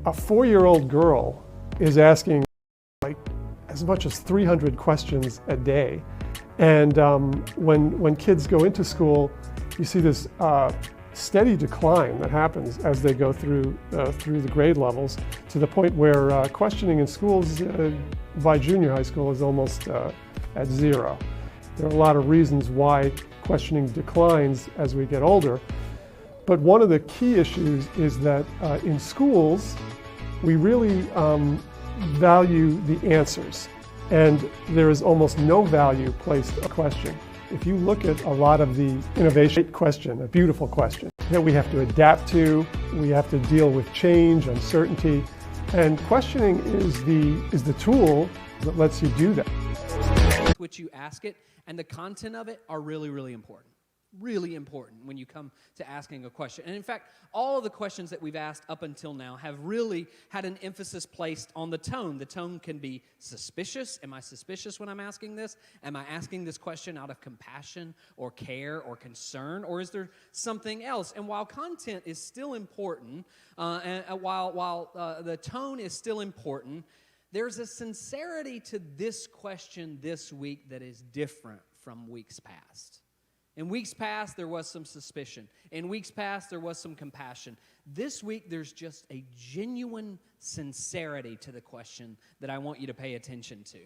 A 4-year-old girl is asking like as much as 300 questions a day. And when kids go into school, you see this steady decline that happens as they go through the grade levels, to the point where questioning in schools by junior high school is almost at zero. There are a lot of reasons why questioning declines as we get older. But one of the key issues is that in schools, we really value the answers, and there is almost no value placed on a question. If you look at a lot of the innovation question, a beautiful question that we have to adapt to, we have to deal with change, uncertainty, and questioning is the tool that lets you do that. Which you ask it, and the content of it are really, really important. Really important when you come to asking a question. And in fact, all of the questions that we've asked up until now have really had an emphasis placed on the tone. The tone can be suspicious. Am I suspicious when I'm asking this? Am I asking this question out of compassion or care or concern? Or is there something else? And while content is still important, and while the tone is still important, there's a sincerity to this question this week that is different from weeks past. In weeks past, there was some suspicion. In weeks past, there was some compassion. This week, there's just a genuine sincerity to the question that I want you to pay attention to.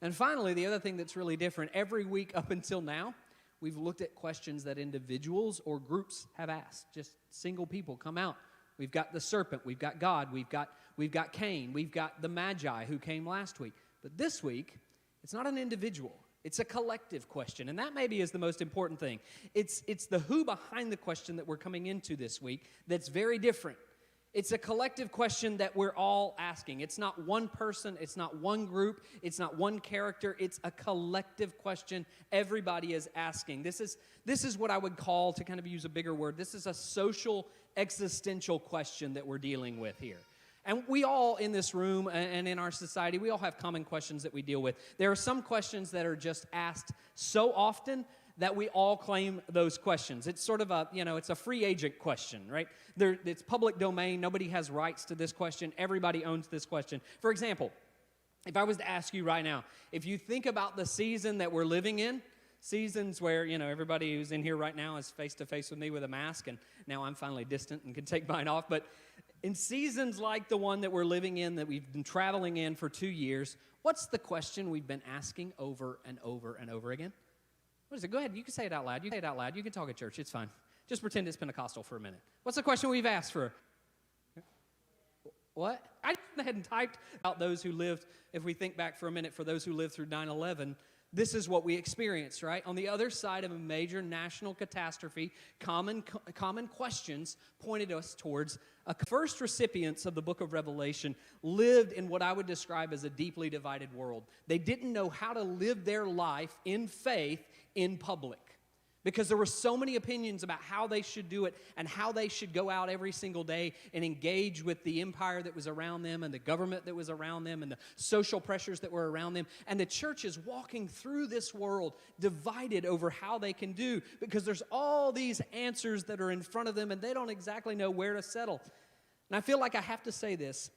And finally, the other thing that's really different, every week up until now, we've looked at questions that individuals or groups have asked. Just single people come out. We've got the serpent, we've got God, we've got Cain, we've got the Magi who came last week. But this week, it's not an individual. It's a collective question, and that maybe is the most important thing. It's the who behind the question that we're coming into this week that's very different. It's a collective question that we're all asking. It's not one person, it's not one group, it's not one character, it's a collective question everybody is asking. This is what I would call, to kind of use a bigger word, this is a social existential question that we're dealing with here. And we all in this room and in our society, we all have common questions that we deal with. There are some questions that are just asked so often that we all claim those questions. It's sort of it's a free agent question, right? It's public domain. Nobody has rights to this question. Everybody owns this question. For example, if I was to ask you right now, if you think about the season that we're living in, seasons where, everybody who's in here right now is face-to-face with me with a mask, and now I'm finally distant and can take mine off, but in seasons like the one that we're living in, that we've been traveling in for 2 years, what's the question we've been asking over and over and over again? What is it? Go ahead. You can say it out loud. You can say it out loud. You can talk at church. It's fine. Just pretend it's Pentecostal for a minute. What's the question we've asked for? What? I just went ahead and typed out those who lived, if we think back for a minute, for those who lived through 9/11, this is what we experienced, right? On the other side of a major national catastrophe, common questions pointed us towards first recipients of the book of Revelation lived in what I would describe as a deeply divided world. They didn't know how to live their life in faith in public, because there were so many opinions about how they should do it and how they should go out every single day and engage with the empire that was around them and the government that was around them and the social pressures that were around them. And the church is walking through this world divided over how they can do, because there's all these answers that are in front of them and they don't exactly know where to settle. And I feel like I have to say this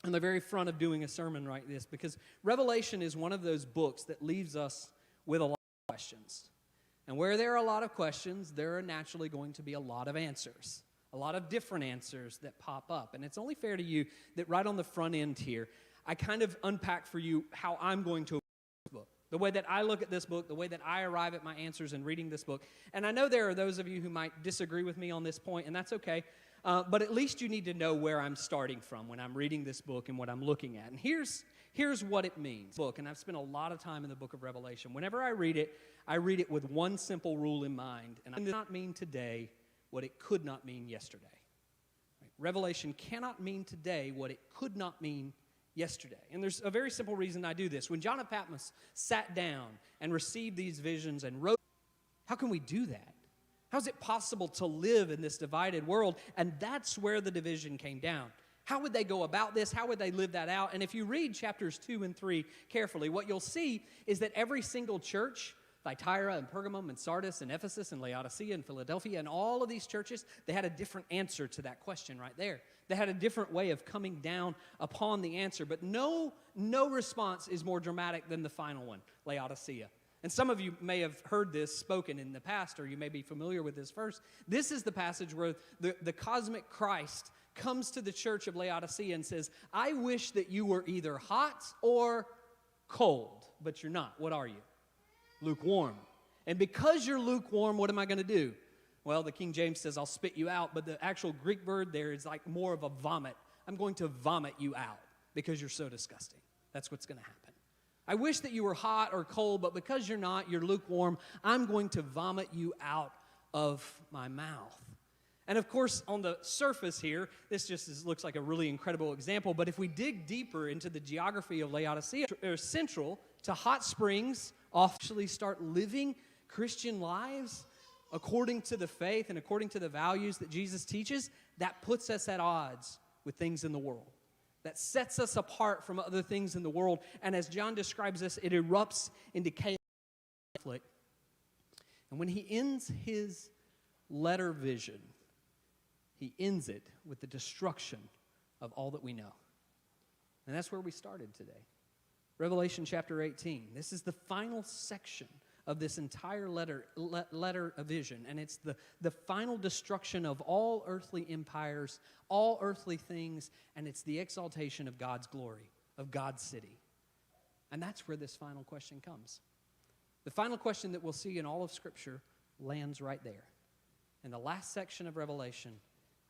on the very front of doing a sermon like this, because Revelation is one of those books that leaves us with a lot of questions. And where there are a lot of questions, there are naturally going to be a lot of answers, a lot of different answers that pop up. And it's only fair to you that right on the front end here, I kind of unpack for you how I'm going to approach this book, the way that I look at this book, the way that I arrive at my answers in reading this book. And I know there are those of you who might disagree with me on this point, and that's okay. But at least you need to know where I'm starting from when I'm reading this book and what I'm looking at. And here's what it means. Book, and I've spent a lot of time in the book of Revelation. Whenever I read it with one simple rule in mind, and it does not mean today what it could not mean yesterday. Right? Revelation cannot mean today what it could not mean yesterday. And there's a very simple reason I do this. When John of Patmos sat down and received these visions and wrote, how can we do that? How is it possible to live in this divided world? And that's where the division came down. How would they go about this? How would they live that out? And if you read chapters 2 and 3 carefully, what you'll see is that every single church, Thyatira and Pergamum and Sardis and Ephesus and Laodicea and Philadelphia and all of these churches, they had a different answer to that question right there. They had a different way of coming down upon the answer. But no response is more dramatic than the final one, Laodicea. And some of you may have heard this spoken in the past, or you may be familiar with this verse. This is the passage where the cosmic Christ comes to the church of Laodicea and says, I wish that you were either hot or cold, but you're not. What are you? Lukewarm. And because you're lukewarm, what am I going to do? Well, the King James says, I'll spit you out, but the actual Greek word there is like more of a vomit. I'm going to vomit you out because you're so disgusting. That's what's going to happen. I wish that you were hot or cold, but because you're not, you're lukewarm, I'm going to vomit you out of my mouth. And of course, on the surface here, this just looks like a really incredible example, but if we dig deeper into the geography of Laodicea, they're central to hot springs, actually start living Christian lives according to the faith and according to the values that Jesus teaches, that puts us at odds with things in the world. That sets us apart from other things in the world. And as John describes this, it erupts into chaos and conflict. And when he ends his letter vision, he ends it with the destruction of all that we know. And that's where we started today. Revelation chapter 18. This is the final section of this entire letter of vision. And it's the final destruction of all earthly empires, all earthly things, and it's the exaltation of God's glory, of God's city. And that's where this final question comes. The final question that we'll see in all of Scripture lands right there. In the last section of Revelation,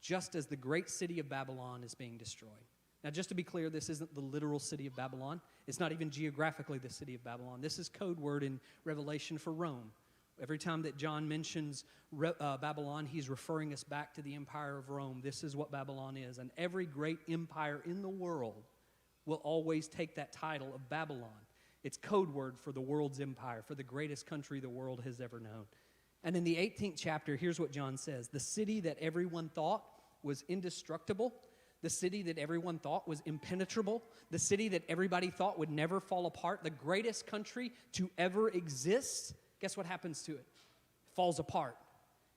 just as the great city of Babylon is being destroyed. Now, just to be clear, this isn't the literal city of Babylon. It's not even geographically the city of Babylon. This is code word in Revelation for Rome. Every time that John mentions Babylon, he's referring us back to the empire of Rome. This is what Babylon is. And every great empire in the world will always take that title of Babylon. It's code word for the world's empire, for the greatest country the world has ever known. And in the 18th chapter, here's what John says. The city that everyone thought was indestructible, the city that everyone thought was impenetrable, the city that everybody thought would never fall apart, the greatest country to ever exist, guess what happens to it? It falls apart.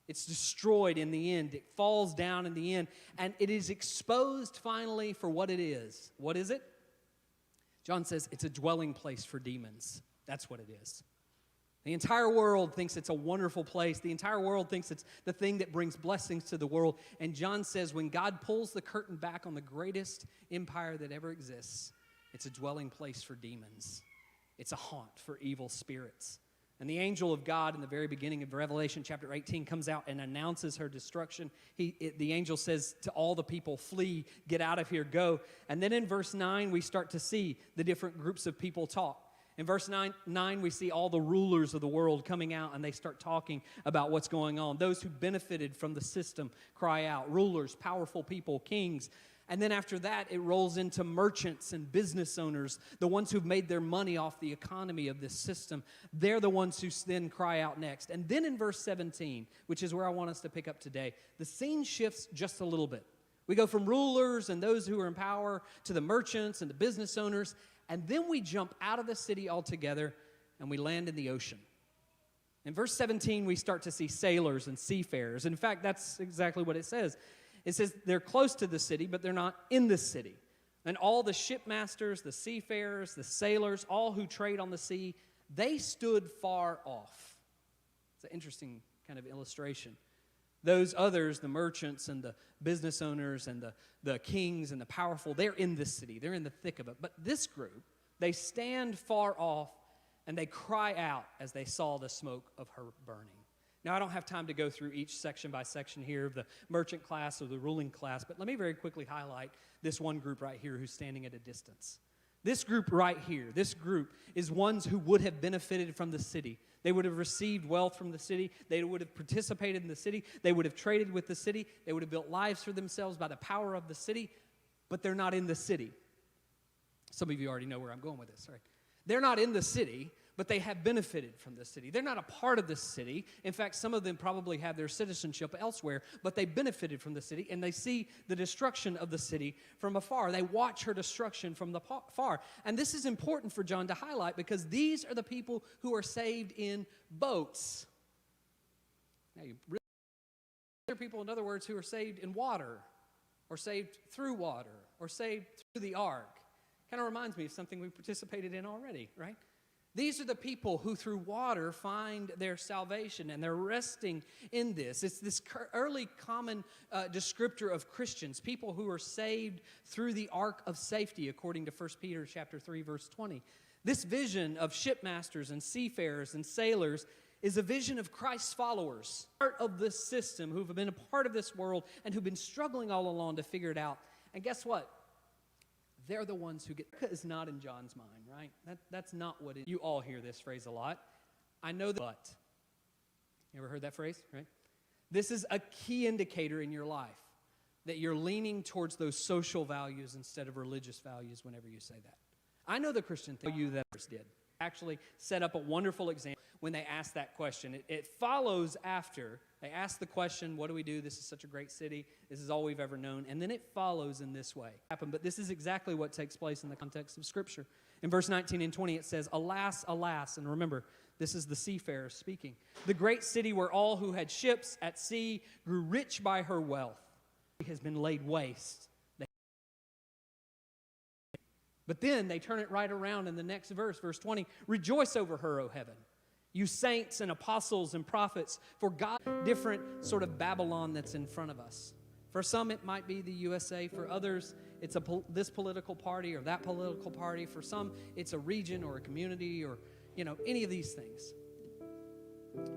It's destroyed in the end. It falls down in the end, and it is exposed finally for what it is. What is it? John says it's a dwelling place for demons. That's what it is. The entire world thinks it's a wonderful place. The entire world thinks it's the thing that brings blessings to the world. And John says when God pulls the curtain back on the greatest empire that ever exists, it's a dwelling place for demons. It's a haunt for evil spirits. And the angel of God in the very beginning of Revelation chapter 18 comes out and announces her destruction. The angel says to all the people, flee, get out of here, go. And then in verse 9, we start to see the different groups of people talk. In verse 9, we see all the rulers of the world coming out, and they start talking about what's going on. Those who benefited from the system cry out. Rulers, powerful people, kings. And then after that, it rolls into merchants and business owners, the ones who've made their money off the economy of this system. They're the ones who then cry out next. And then in verse 17, which is where I want us to pick up today, the scene shifts just a little bit. We go from rulers and those who are in power to the merchants and the business owners. And then we jump out of the city altogether and we land in the ocean. In verse 17, we start to see sailors and seafarers. In fact, that's exactly what it says. It says they're close to the city, but they're not in the city. And all the shipmasters, the seafarers, the sailors, all who trade on the sea, they stood far off. It's an interesting kind of illustration. Those others, the merchants and the business owners and the kings and the powerful, they're in this city. They're in the thick of it. But this group, they stand far off and they cry out as they saw the smoke of her burning. Now, I don't have time to go through each section by section here of the merchant class or the ruling class, but let me very quickly highlight this one group right here who's standing at a distance. This group right here, this group is ones who would have benefited from the city. They would have received wealth from the city. They would have participated in the city. They would have traded with the city. They would have built lives for themselves by the power of the city, but they're not in the city. Some of you already know where I'm going with this, right? They're not in the city, but they have benefited from the city. They're not a part of the city. In fact, some of them probably have their citizenship elsewhere, but they benefited from the city, and they see the destruction of the city from afar. They watch her destruction from the far. And this is important for John to highlight because these are the people who are saved in boats. Now, you really other people, in other words, who are saved in water or saved through water, or saved through the ark. Kind of reminds me of something we participated in already, right? These are the people who through water find their salvation, and they're resting in this. It's this early common descriptor of Christians, people who are saved through the ark of safety, according to 1 Peter chapter 3, verse 20. This vision of shipmasters and seafarers and sailors is a vision of Christ's followers, part of this system, who've been a part of this world and who've been struggling all along to figure it out. And guess what? They're the ones who get, is not in John's mind, right? That's not what it is. You all hear this phrase a lot. I know that, but. You ever heard that phrase, right? This is a key indicator in your life that you're leaning towards those social values instead of religious values whenever you say that. I know the Christian thing you that did. Actually set up a wonderful example when they asked that question. It follows after they ask the question, what do we do? This is such a great city. This is all we've ever known. And then it follows in this way. But this is exactly what takes place in the context of Scripture. In verse 19 and 20, it says, alas, alas. And remember, this is the seafarers speaking. The great city where all who had ships at sea grew rich by her wealth has been laid waste. But then they turn it right around in the next verse, verse 20. Rejoice over her, O heaven, you saints and apostles and prophets, for God, different sort of Babylon that's in front of us. For some, it might be the USA. For others, it's this political party or that political party. For some, it's a region or a community or, any of these things.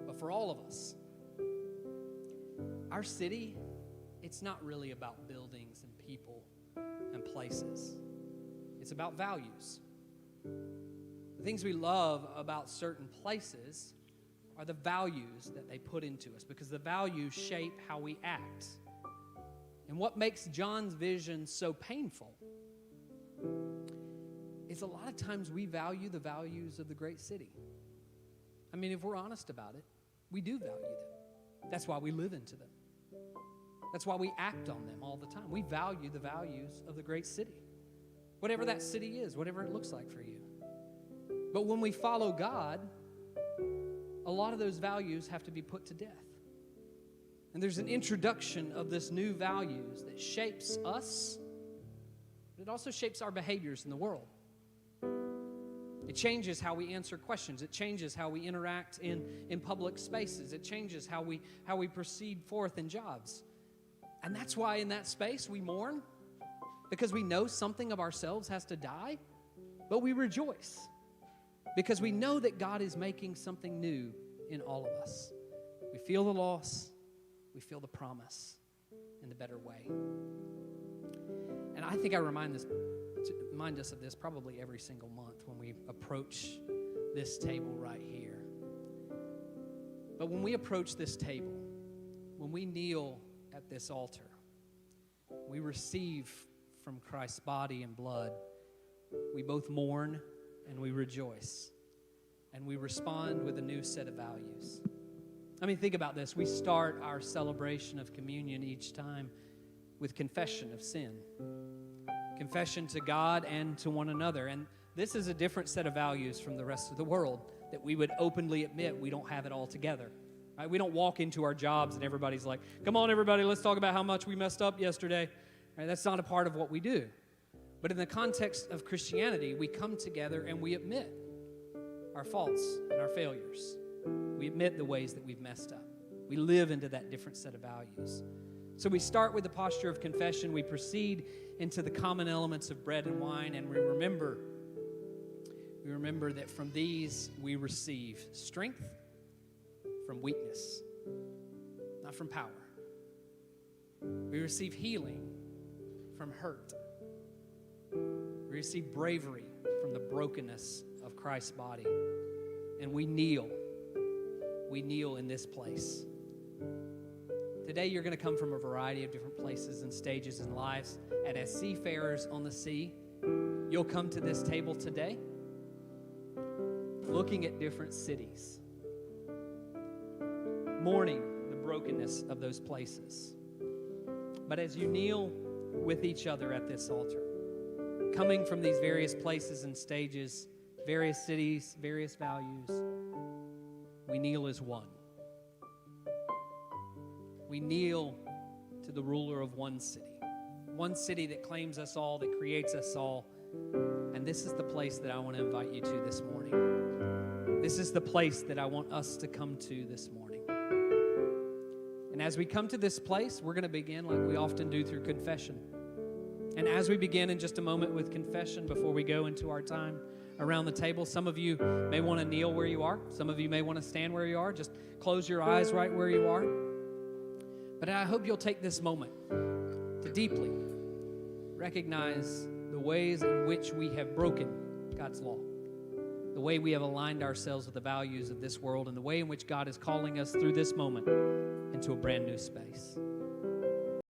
But for all of us, our city, it's not really about buildings and people and places. It's about values. The things we love about certain places are the values that they put into us, because the values shape how we act. And what makes John's vision so painful is a lot of times we value the values of the great city. I mean, if we're honest about it, we do value them. That's why we live into them. That's why we act on them all the time. We value the values of the great city. Whatever that city is, whatever it looks like for you. But when we follow God, a lot of those values have to be put to death. And there's an introduction of this new values that shapes us, but it also shapes our behaviors in the world. It changes how we answer questions. It changes how we interact in public spaces. It changes how we proceed forth in jobs. And that's why in that space we mourn, because we know something of ourselves has to die, but we rejoice because we know that God is making something new in all of us. We feel the loss, we feel the promise in the better way. And I think I remind us of this probably every single month when we approach this table right here. But when we approach this table, when we kneel at this altar, we receive from Christ's body and blood. We both mourn and we rejoice. And we respond with a new set of values. I mean, think about this. We start our celebration of communion each time with confession of sin. Confession to God and to one another. And this is a different set of values from the rest of the world, that we would openly admit we don't have it all together. Right? We don't walk into our jobs and everybody's like, come on, everybody, let's talk about how much we messed up yesterday. Right? That's not a part of what we do. But in the context of Christianity, we come together and we admit our faults and our failures. We admit the ways that we've messed up. We live into that different set of values. So we start with the posture of confession. We proceed into the common elements of bread and wine, and we remember that from these we receive strength from weakness, not from power. We receive healing from hurt. We receive bravery from the brokenness of Christ's body. And we kneel in this place. Today you're going to come from a variety of different places and stages in lives. And as seafarers on the sea, you'll come to this table today looking at different cities, mourning the brokenness of those places. But as you kneel with each other at this altar, coming from these various places and stages, various cities, various values, we kneel as one. We kneel to the ruler of one city. one city that claims us all, that creates us all. And this is the place that I want to invite you to this morning. This is the place that I want us to come to this morning. And as we come to this place, we're going to begin like we often do through confession. And as we begin in just a moment with confession, before we go into our time around the table, some of you may want to kneel where you are. Some of you may want to stand where you are. Just close your eyes right where you are. But I hope you'll take this moment to deeply recognize the ways in which we have broken God's law, the way we have aligned ourselves with the values of this world, and the way in which God is calling us through this moment into a brand new space.